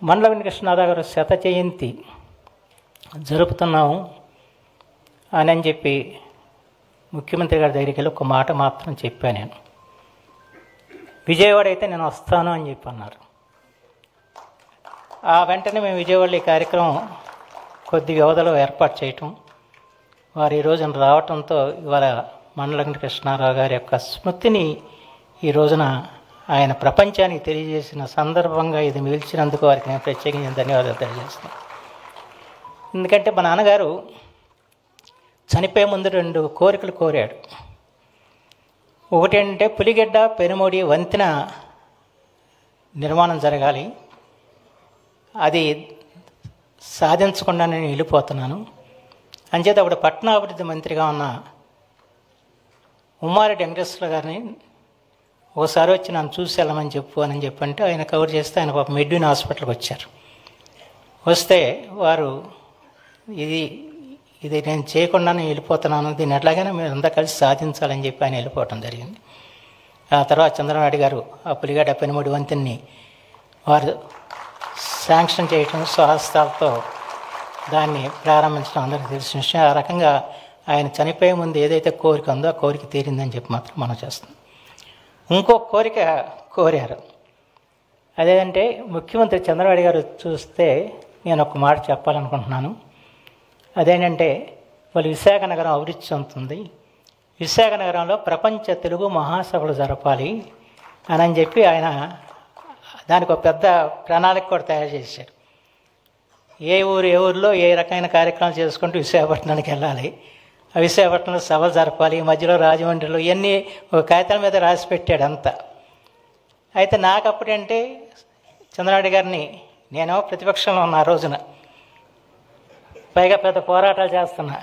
మండల వెంకటకృష్ణారావు గారు శత జయంతి జరుపుతున్నాము అని చెప్పి ముఖ్యమంత్రి గారి దగ్గరికి వెళ్ళి ఒక మాట మాత్రం చెప్పాను. నేను విజయవాడ అయితే నేను వస్తాను అని చెప్పి అన్నారు. ఆ వెంటనే మేము విజయవాడలో ఈ కార్యక్రమం కొద్ది వ్యవధిలో ఏర్పాటు చేయటం, వారు ఈ రోజున రావటంతో ఇవాళ మండల వెంకటకృష్ణారావు గారి యొక్క స్మృతిని ఈ రోజున ఆయన ప్రపంచానికి తెలియజేసిన సందర్భంగా ఇది నిలిచినందుకు వారికి నేను ప్రత్యేకించిన ధన్యవాదాలు తెలియజేస్తున్నాను. ఎందుకంటే మా నాన్నగారు చనిపోయే ముందు 2 కోరికలు కోరాడు. ఒకటి ఏంటంటే పులిగడ్డ పెనుమూడి వంతెన నిర్మాణం జరగాలి, అది సాధించకుండా నేను వెళ్ళిపోతున్నాను అంచేత అప్పుడు పట్టణాభివృద్ధి మంత్రిగా ఉన్న ఉమ్మారెడ్డి వెంకటేశ్వర గారిని ఒకసారి వచ్చి నన్ను చూసి వెళ్ళమని చెప్పంటే ఆయన కవర్ చేస్తే ఆయన పాప మెడ్యూన్ హాస్పిటల్కి వచ్చారు. వస్తే వారు ఇది నేను చేయకుండా నేను వెళ్ళిపోతున్నాను, దీన్ని ఎట్లాగైనా మీరు అంతా కలిసి సాధించాలని చెప్పి ఆయన వెళ్ళిపోవటం జరిగింది. ఆ తర్వాత చంద్రబాబు గారు ఆ పులిగడ్డ పెనుమూడి వంతెన్ని వారు శాంక్షన్ చేయటం, స్వహస్తాలతో దాన్ని ప్రారంభించడం అందరికీ తెలిసిన విషయం. ఆ రకంగా ఆయన చనిపోయే ముందు ఏదైతే కోరిక ఉందో ఆ కోరిక తీరిందని చెప్పి మాత్రం మనం చేస్తాం. ఇంకో కోరిక కోరారు, అదేంటే ముఖ్యమంత్రి చంద్రబాబు గారు చూస్తే నేను ఒక మాట చెప్పాలనుకుంటున్నాను. అదేంటంటే వాళ్ళు విశాఖ నగరం అభివృద్ధి చెందుతుంది, విశాఖ నగరంలో ప్రపంచ తెలుగు మహాసభలు జరపాలి అని చెప్పి ఆయన దానికి ఒక పెద్ద ప్రణాళిక కూడా తయారు చేశారు. ఏ ఊరిలో ఏ రకమైన కార్యక్రమాలు చేసుకుంటూ విశాఖపట్నానికి వెళ్ళాలి, ఆ విశాఖపట్నంలో సభలు జరపాలి, మధ్యలో రాజమండ్రిలో ఇవన్నీ ఒక కాగితాల మీద రాసి పెట్టాడు అంతా. అయితే నాకు అప్పుడంటే చంద్రబాబు గారిని నేను ప్రతిపక్షంలో ఉన్న ఆ రోజున, పైగా పెద్ద పోరాటాలు చేస్తున్నా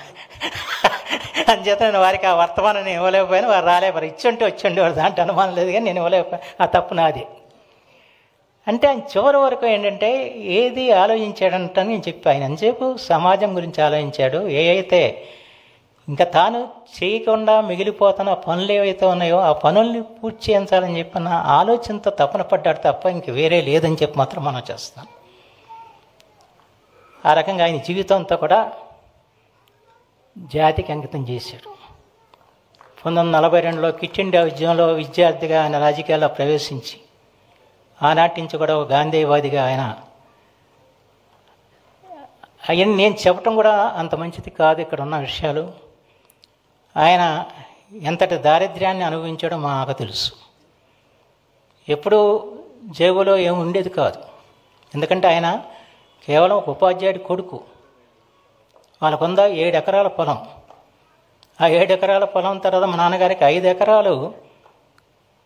అంచేత నేను వారికి ఆ వర్తమానాన్ని ఇవ్వలేకపోయాను, వారు రాలేపారు. వచ్చి వారు దాంట్లో అనుమానం లేదు, కానీ నేను ఇవ్వలేకపోయాను, ఆ తప్పు నాది. అంటే ఆయన చివరి వరకు ఏంటంటే ఏది ఆలోచించాడంటే నేను చెప్పి ఆయన అంతసేపు సమాజం గురించి ఆలోచించాడు. అయితే ఇంకా తాను చేయకుండా మిగిలిపోతున్న పనులు ఏవైతే ఉన్నాయో ఆ పనుల్ని పూర్తి చేయించాలని చెప్పిన ఆలోచనతో తపన పడ్డాడు తప్ప ఇంక వేరే లేదని చెప్పి మాత్రం మనం చేస్తాం. ఆ రకంగా ఆయన జీవితంతో కూడా జాతికి అంకితం చేశాడు. 1942లో క్విట్ ఇండియా ఉద్యమంలో విద్యార్థిగా ఆయన రాజకీయాల్లో ప్రవేశించి ఆనాటి నుంచి కూడా ఒక గాంధీవాదిగా ఆయన అవన్నీ నేను చెప్పటం కూడా అంత మంచిది కాదు, ఇక్కడ ఉన్న విషయాలు. ఆయన ఎంతటి దారిద్ర్యాన్ని అనుభవించడం మాకు తెలుసు. ఎప్పుడూ జేబులో ఏమి ఉండేది కాదు, ఎందుకంటే ఆయన కేవలం ఒక ఉపాధ్యాయుడి కొడుకు. వాళ్ళకుందా 7 ఎకరాల పొలం. ఆ 7 ఎకరాల పొలం తర్వాత మా నాన్నగారికి 5 ఎకరాలు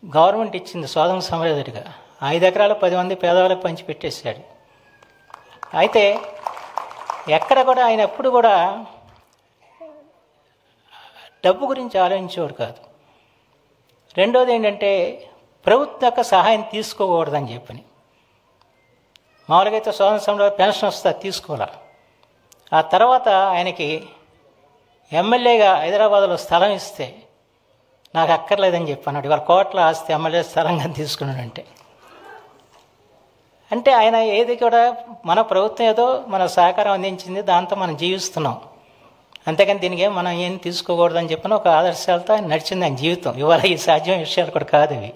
గవర్నమెంట్ ఇచ్చింది స్వాతంత్ర సమరయోధుడిగా. 5 ఎకరాలు 10 మంది పేదవాళ్ళకి పంచిపెట్టేశాడు. అయితే ఎక్కడ కూడా ఆయన ఎప్పుడు కూడా డబ్బు గురించి ఆలోచించేవాడు కాదు. రెండోది ఏంటంటే ప్రభుత్వ యొక్క సహాయం తీసుకోకూడదని చెప్పని. మామూలుగా అయితే స్వాతంత్ర సమరంలో పెన్షన్ వస్తే తీసుకోవాలి. ఆ తర్వాత ఆయనకి ఎమ్మెల్యేగా హైదరాబాద్లో స్థలం ఇస్తే నాకు అక్కర్లేదని చెప్పన్నాడు. ఇవాళ కోట్ల ఆస్తి ఎమ్మెల్యే స్థలంగా తీసుకున్నాడంటే ఆయన ఏది కూడా మన ప్రభుత్వం ఏదో మన సహకారం అందించింది, దాంతో మనం జీవిస్తున్నాం, అంతేకాని దీనికి మనం ఏం తీసుకోకూడదని చెప్పిన ఒక ఆదర్శాలతో ఆయన నడిచింది ఆయన జీవితం. ఇవాళ ఈ సాధ్యం విషయాలు కూడా కాదు ఇవి.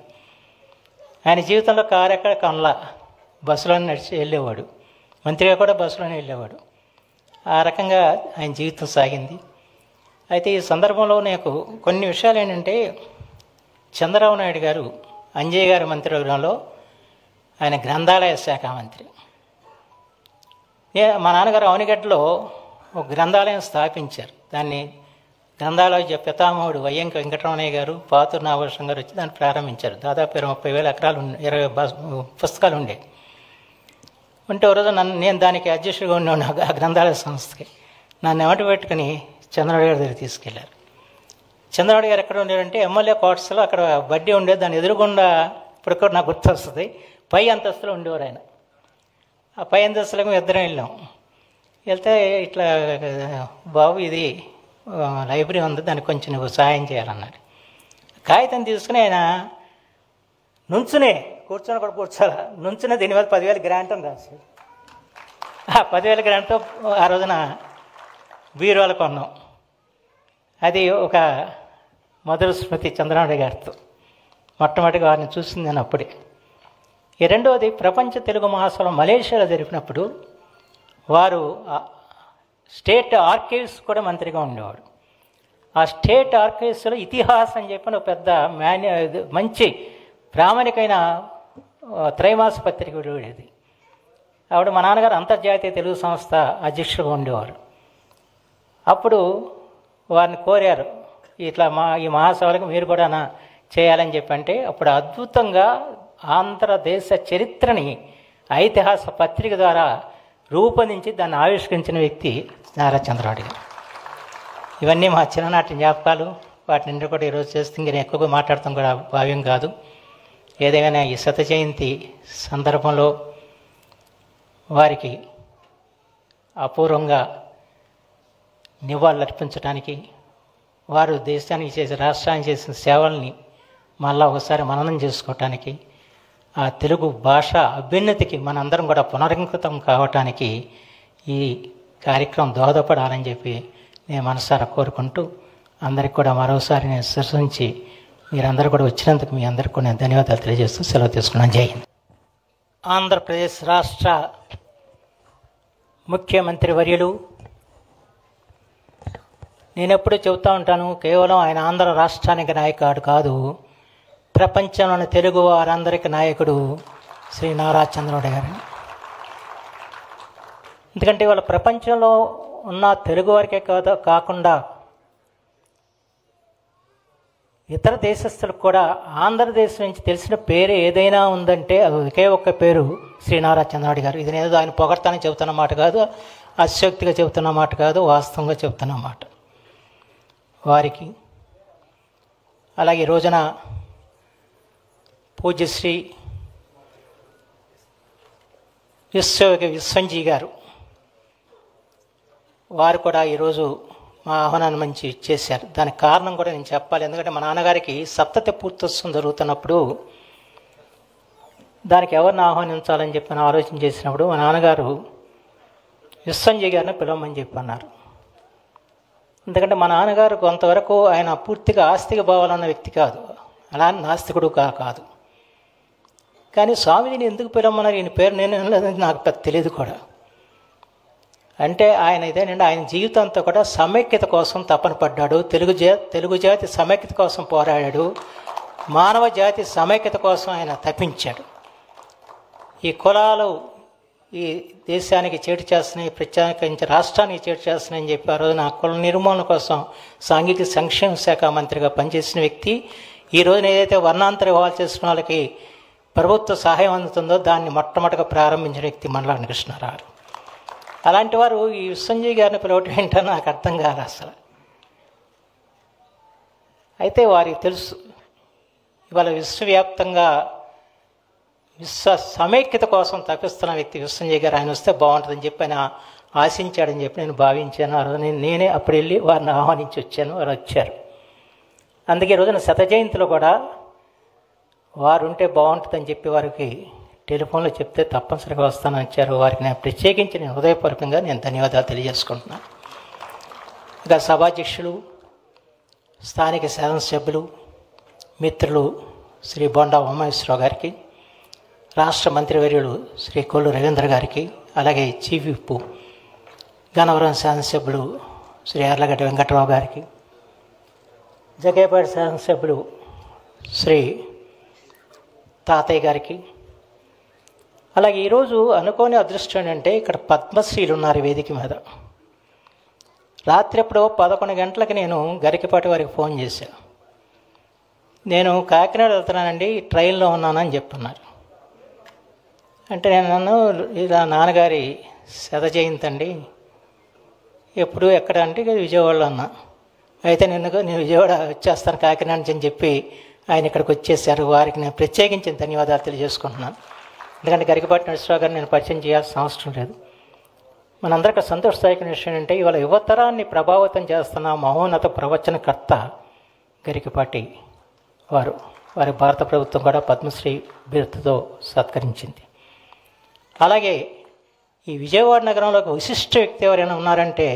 ఆయన జీవితంలో కారు ఎక్కడ కొనలా, బస్సులోనే నడిచి వెళ్ళేవాడు, మంత్రిగా కూడా బస్సులోనే వెళ్ళేవాడు. ఆ రకంగా ఆయన జీవితం సాగింది. అయితే ఈ సందర్భంలో నాకు కొన్ని విషయాలు ఏంటంటే చంద్రబాబు నాయుడు గారు అంజయ్య గారి మంత్రివర్గంలో ఆయన గ్రంథాలయ శాఖ మంత్రి. మా నాన్నగారు అవనిగడ్డలో ఒక గ్రంథాలయం స్థాపించారు. దాన్ని గ్రంథాలయ పితామహుడు వయ్యంకి వెంకటరమణయ్య గారు, పాతూరు నాగభూషణం గారు వచ్చి దాన్ని ప్రారంభించారు. దాదాపు 30,000 ఎకరాలు 20 పుస్తకాలు ఉండే ఉంటే ఒక రోజు నేను దానికి అధ్యక్షుడిగా ఉండేవాడిని ఆ గ్రంథాలయ సంస్థకి. నన్ను ఎమటి పెట్టుకుని చంద్రబాబు గారి దగ్గర తీసుకెళ్లారు. చంద్రబాబు గారు ఎక్కడ ఉండేవారంటే ఎమ్మెల్యే క్వార్టర్స్లో అక్కడ బడ్డీ ఉండేది, దాన్ని ఎదురుగుండా ఇప్పుడు కూడా నాకు గుర్తు వస్తుంది, పై అంతస్తులో ఉండేవారు ఆయన. ఆ పై అంతస్తులకు ఇద్దరం వెళ్ళాం. వెళ్తే ఇట్లా బాబు ఇది లైబ్రరీ ఉంది, దానికి కొంచెం నువ్వు సాయం చేయాలన్నాడు. కాగితం తీసుకుని ఆయన కూర్చొని కూడా కూర్చోాలా, నుంచునే దీని మీద 10,000 గ్రాంట్ అని రాశాడు. ఆ 10,000 గ్రాంట్తో ఆ రోజున బీరువాలు కొన్నాం. అది ఒక మధుర స్మృతి చంద్రనాయుడు గారితో. మొట్టమొదటిగా వారిని చూసింది నేను అప్పుడే. ఈ రెండవది, ప్రపంచ తెలుగు మహాసభలు మలేషియాలో జరిపినప్పుడు వారు స్టేట్ ఆర్కైవ్స్ కూడా మంత్రిగా ఉండేవాడు. ఆ స్టేట్ ఆర్కైవ్స్లో ఇతిహాస్ అని చెప్పిన ఒక పెద్ద మంచి ప్రామాణికమైన త్రైమాస పత్రిక ఉండేది. ఆవిడ మా నాన్నగారు అంతర్జాతీయ తెలుగు సంస్థ అధ్యక్షులుగా ఉండేవారు. అప్పుడు వారిని కోరారు, ఇట్లా ఈ మహాసభలకు మీరు కూడా చేయాలని చెప్పంటే, అప్పుడు అద్భుతంగా ఆంధ్రదేశ చరిత్రని ఐతిహాస పత్రిక ద్వారా రూపొందించి దాన్ని ఆవిష్కరించిన వ్యక్తి నారా చంద్రనాయుడు గారు. ఇవన్నీ మా చిన్ననాటి జ్ఞాపకాలు. వాటిని కూడా ఈరోజు చేస్తే నేను ఎక్కువగా మాట్లాడటం కూడా భావ్యం కాదు. ఏదైనా ఈ 100వ జయంతి సందర్భంలో వారికి అపూర్వంగా నివాళులు అర్పించడానికి, వారు దేశానికి చేసే రాష్ట్రానికి చేసిన సేవల్ని మళ్ళా ఒకసారి మననం చేసుకోవటానికి, ఆ తెలుగు భాష అభ్యున్నతికి మనందరం కూడా పునరంకితం కావటానికి ఈ కార్యక్రమం దోహదపడాలని చెప్పి నేను మనసారా కోరుకుంటూ, అందరికి కూడా మరోసారి నేను శిరసించి మీరందరూ కూడా వచ్చినందుకు మీ అందరికీ కూడా నేను ధన్యవాదాలు తెలియజేస్తూ సెలవు తీసుకున్నాను. జై హింద్. ఆంధ్రప్రదేశ్ రాష్ట్ర ముఖ్యమంత్రి వర్యులు, నేను ఎప్పుడూ చెబుతూ ఉంటాను, కేవలం ఆయన ఆంధ్ర రాష్ట్రానికి నాయకుడు కాదు, ప్రపంచంలోని తెలుగు వారందరికీ నాయకుడు శ్రీ నారా చంద్రనాయుడు గారు. ఎందుకంటే వాళ్ళ ప్రపంచంలో ఉన్న తెలుగు వారికే కాకుండా ఇతర దేశస్తులకు కూడా ఆంధ్రదేశం నుంచి తెలిసిన పేరు ఏదైనా ఉందంటే అది ఒకే ఒక్క పేరు శ్రీ నారా చంద్రనాయుడు గారు. ఇది నేను ఆయన పొగడతానని చెబుతున్న మాట కాదు, అతిశయోక్తిగా చెబుతున్న మాట కాదు, వాస్తవంగా చెబుతున్న మాట. వారికి అలాగే ఈ రోజున పూజ్యశ్రీ విశ్వంజీ గారు, వారు కూడా ఈరోజు మా ఆహ్వానాన్ని మంచి చేశారు. దానికి కారణం కూడా నేను చెప్పాలి. ఎందుకంటే మా నాన్నగారికి సప్తతి పూర్తోత్సవం జరుగుతున్నప్పుడు దానికి ఎవరిని ఆహ్వానించాలని చెప్పి ఆలోచన చేసినప్పుడు మా నాన్నగారు విశ్వంజీ గారిని పిలవమని చెప్పి అన్నారు. ఎందుకంటే మా నాన్నగారు కొంతవరకు ఆయన పూర్తిగా ఆస్తిక భావాలన్న వ్యక్తి కాదు, అలా నాస్తికుడు కాదు. కానీ స్వామిజీని ఎందుకు పిలవమన్నారు, ఈయన పేరు నేను నాకు పెద్ద తెలియదు కూడా. అంటే ఆయన ఇదేనండి, ఆయన జీవితం అంతా కూడా సమైక్యత కోసం తపన పడ్డాడు. తెలుగు జాతి సమైక్యత కోసం పోరాడాడు. మానవ జాతి సమైక్యత కోసం ఆయన తప్పించాడు. ఈ కులాలు ఈ దేశానికి చేటు చేస్తున్నాయి, ప్రత్యేకించి రాష్ట్రానికి చేటు చేస్తున్నాయని చెప్పి ఆ రోజున కుల నిర్మూలన కోసం సాంఘిక సంక్షేమ శాఖ మంత్రిగా పనిచేసిన వ్యక్తి. ఈ రోజున ఏదైతే వర్ణాంతర వివాహాలు చేసిన వాళ్ళకి ప్రభుత్వ సహాయం అందుతుందో దాన్ని మొట్టమొదటిగా ప్రారంభించిన వ్యక్తి మండలాని కృష్ణారావు. అలాంటి వారు ఈ విశ్వంజీ గారిని పిలవటం ఏంటో నాకు అర్థం కాదు అసలు. అయితే వారికి తెలుసు ఇవాళ విశ్వవ్యాప్తంగా సమైక్యత కోసం తప్పిస్తున్న వ్యక్తి విశ్వంజీ గారు, ఆయన వస్తే బాగుంటుందని చెప్పి ఆయన ఆశించాడని చెప్పి నేను భావించాను. ఆ రోజు నేనే అప్పుడు వెళ్ళి వారిని ఆహ్వానించి వచ్చాను, వారు వచ్చారు. అందుకే రోజున 100వ జయంతిలో కూడా వారు ఉంటే బాగుంటుందని చెప్పి వారికి టెలిఫోన్లో చెప్తే తప్పనిసరిగా వస్తానని వచ్చారు. వారికి నేను ప్రత్యేకించి నేను హృదయపూర్వకంగా నేను ధన్యవాదాలు తెలియజేసుకుంటున్నాను. ఇక సభాధ్యక్షులు, స్థానిక శాసనసభ్యులు, మిత్రులు శ్రీ బొండా ఉమామేశ్వరరావు గారికి, రాష్ట్ర మంత్రివర్యులు శ్రీ కొల్లు రవీంద్ర గారికి, అలాగే చీఫ్ విప్ గన్నవరం శాసనసభ్యులు శ్రీ యార్లగడ్డ వెంకట్రావు గారికి, జగేపేట శాసనసభ్యులు శ్రీ తాతయ్య గారికి, అలాగే ఈరోజు అనుకోని అదృష్టం ఏంటంటే ఇక్కడ పద్మశ్రీలు ఉన్నారు వేదిక మీద. రాత్రి ఎప్పుడో 11 గంటలకు నేను గరికపాటి వారికి ఫోన్ చేశాను. నేను కాకినాడ వెళ్తున్నానండి, ట్రైన్లో ఉన్నానని చెప్తున్నారు. అంటే నేను ఇలా నాన్నగారి 100వ జయంతి అండి, ఎప్పుడు ఎక్కడ అంటే విజయవాడలో అన్నా. అయితే నేను విజయవాడ వచ్చేస్తాను కాకినాడ నుంచి అని చెప్పి ఆయన ఇక్కడికి వచ్చేసారు. వారికి నేను ప్రత్యేకించిన ధన్యవాదాలు తెలియజేసుకుంటున్నాను. ఎందుకంటే గరికపాటి నరసింహరావు గారిని నేను పరిచయం చేయాల్సిన అవసరం లేదు. మనందరికీ సంతోషదాయకమైన విషయం ఏంటంటే ఇవాళ యువతరాన్ని ప్రభావితం చేస్తున్న మహోన్నత ప్రవచనకర్త గరికపాటి వారి భారత ప్రభుత్వం కూడా పద్మశ్రీ బిరుదుతో సత్కరించింది. అలాగే ఈ విజయవాడ నగరంలో ఒక విశిష్ట వ్యక్తి ఎవరైనా ఉన్నారంటే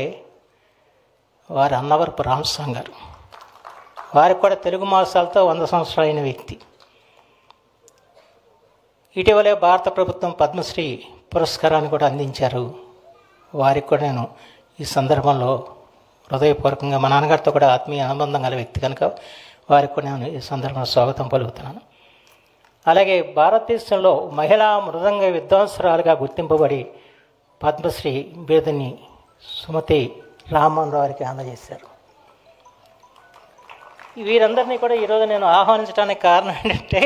వారు అన్నవరపు రామస్వామి గారు. వారికి కూడా తెలుగు మాసాలతో 100 సంవత్సరాలు అయిన వ్యక్తి. ఇటీవలే భారత ప్రభుత్వం పద్మశ్రీ పురస్కారాన్ని కూడా అందించారు. వారికి కూడా నేను ఈ సందర్భంలో హృదయపూర్వకంగా, మా నాన్నగారితో కూడా ఆత్మీయ అనుబంధం గల వ్యక్తి కనుక వారికి కూడా నేను ఈ సందర్భంలో స్వాగతం పలుకుతున్నాను. అలాగే భారతదేశంలో మహిళా మృదంగ విద్వాంసురాలుగా గుర్తింపబడి పద్మశ్రీ బిరుదుని సుమతి రామ్మోహన్ రావు గారికి అందజేశారు. వీరందరినీ కూడా ఈరోజు నేను ఆహ్వానించడానికి కారణం ఏంటంటే,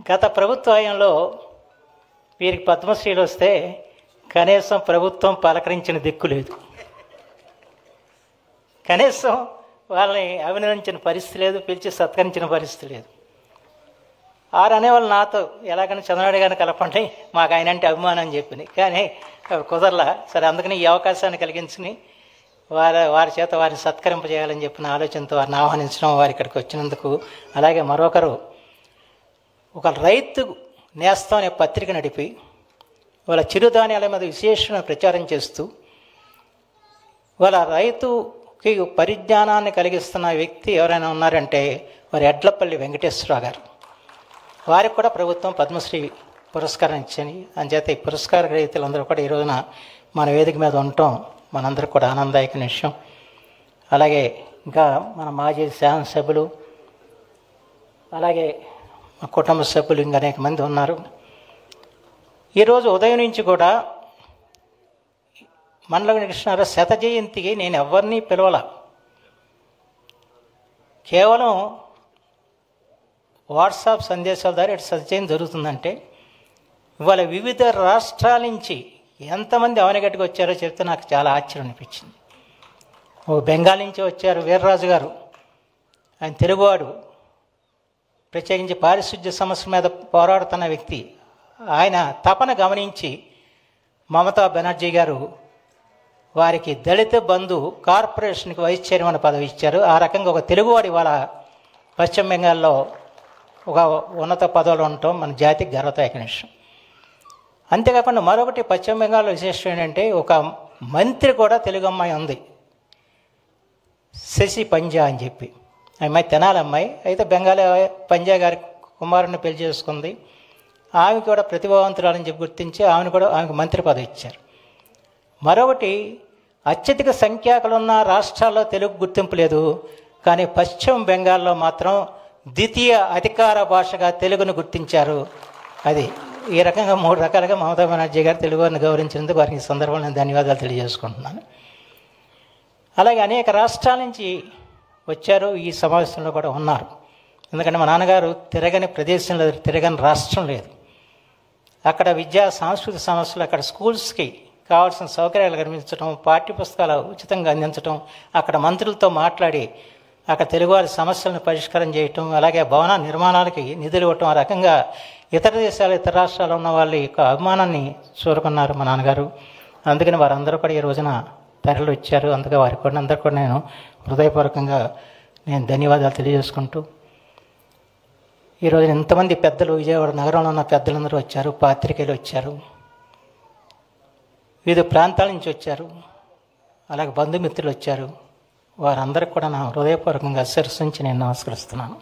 గత ప్రభుత్వ హయాంలో వీరికి పద్మశ్రీలు వస్తే కనీసం ప్రభుత్వం పలకరించిన దిక్కు లేదు, కనీసం వాళ్ళని అభినందించిన పరిస్థితి లేదు, పిలిచి సత్కరించిన పరిస్థితి లేదు. ఆరు అనేవాళ్ళు నాతో ఎలాగైనా చంద్రబాబు గారిని కలపండి, మాకు ఆయన అంటే అభిమానం అని చెప్పింది. కానీ కుదరలా. సరే, అందుకని ఈ అవకాశాన్ని కలిగించుకుని వారి చేత వారిని సత్కరింపజేయాలని చెప్పిన ఆలోచనతో వారిని ఆహ్వానించడం, వారి ఇక్కడికి వచ్చినందుకు. అలాగే మరొకరు ఒక రైతు నేస్తం అనే పత్రిక నడిపి వాళ్ళ చిరుధాన్యాల మీద విశేషమైన ప్రచారం చేస్తూ వాళ్ళ రైతుకి పరిజ్ఞానాన్ని కలిగిస్తున్న వ్యక్తి ఎవరైనా ఉన్నారంటే వారి ఎడ్లపల్లి వెంకటేశ్వరరావు గారు. వారికి కూడా ప్రభుత్వం పద్మశ్రీ పురస్కారం ఇచ్చింది. అంచేత ఈ పురస్కార గ్రహీతలందరూ కూడా ఈ రోజున మన వేదిక మీద ఉండటం మనందరికీ కూడా ఆనందదాయకమైన విషయం. అలాగే ఇంకా మన మాజీ శాసనసభ్యులు, అలాగే మా కుటుంబ సభ్యులు ఇంకా అనేక మంది ఉన్నారు. ఈరోజు ఉదయం నుంచి కూడా మండల కృష్ణారావు శత జయంతికి నేను ఎవరిని పిలవాల, కేవలం వాట్సాప్ సందేశాల ద్వారా ఇటు శత జయంతి జరుగుతుందంటే ఇవాళ వివిధ రాష్ట్రాల నుంచి ఎంతమంది అవనగట్టుకు వచ్చారో చెప్తే నాకు చాలా ఆశ్చర్యం అనిపించింది. ఓ బెంగాల్ నుంచి వచ్చారు వీర్రాజు గారు, ఆయన తెలుగువాడు, ప్రత్యేకించి పారిశుద్ధ్య సమస్య మీద పోరాడుతున్న వ్యక్తి. ఆయన తపన గమనించి మమతా బెనర్జీ గారు వారికి దళిత బంధు కార్పొరేషన్కి వైస్ చైర్మన్ పదవి ఇచ్చారు. ఆ రకంగా ఒక తెలుగువాడు ఇవాళ పశ్చిమ బెంగాల్లో ఒక ఉన్నత పదవులు ఉండటం మన జాతికి గర్వదాయకమైన విషయం. అంతేకాకుండా మరొకటి పశ్చిమ బెంగాల్లో విశేషం ఏంటంటే ఒక మంత్రి కూడా తెలుగు అమ్మాయి ఉంది, శశి పంజా అని చెప్పి. అమ్మాయి తెనాలి అమ్మాయి, అయితే బెంగాలీ పంజా గారి కుమారుని పెళ్లి చేసుకుంది. ఆమె కూడా ప్రతిభావంతురాలని చెప్పి గుర్తించి ఆమెకు మంత్రి పదవి ఇచ్చారు. మరొకటి అత్యధిక సంఖ్యాకులున్న రాష్ట్రాల్లో తెలుగు గుర్తింపు లేదు, కానీ పశ్చిమ బెంగాల్లో మాత్రం ద్వితీయ అధికార భాషగా తెలుగును గుర్తించారు. అది ఈ రకంగా 3 రకాలుగా మమతా బెనర్జీ గారు తెలుగువారిని గౌరవించినందుకు వారికి ఈ సందర్భంలో నేను ధన్యవాదాలు తెలియజేసుకుంటున్నాను. అలాగే అనేక రాష్ట్రాల నుంచి వచ్చారు, ఈ సమావేశంలో కూడా ఉన్నారు. ఎందుకంటే మా నాన్నగారు తిరగని ప్రదేశం లేదు, తిరగని రాష్ట్రం లేదు. అక్కడ విద్యా సాంస్కృతిక సమస్యలు, అక్కడ స్కూల్స్కి కావాల్సిన సౌకర్యాలు కల్పించడం, పాఠ్యపుస్తకాలు ఉచితంగా అందించడం, అక్కడ మంత్రులతో మాట్లాడి అక్కడ తెలుగువారి సమస్యలను పరిష్కారం చేయటం, అలాగే భవన నిర్మాణాలకి నిధులు ఇవ్వటం, ఆ రకంగా ఇతర దేశాలు ఇతర రాష్ట్రాల్లో ఉన్న వాళ్ళ యొక్క అభిమానాన్ని చూరుకున్నారు మా నాన్నగారు. అందుకని వారందరూ కూడా ఈ రోజున తరలి వచ్చారు. అందుకే వారికి కూడా అందరూ కూడా నేను హృదయపూర్వకంగా ధన్యవాదాలు తెలియజేసుకుంటూ, ఈరోజు ఎంతమంది పెద్దలు, విజయవాడ నగరంలో ఉన్న పెద్దలందరూ వచ్చారు, పాత్రికేయులు వచ్చారు, వివిధ ప్రాంతాల నుంచి వచ్చారు, అలాగే బంధుమిత్రులు వచ్చారు. వారందరికీ కూడా నా హృదయపూర్వకంగా శిరస్సు నుంచి నేను నమస్కరిస్తున్నాను.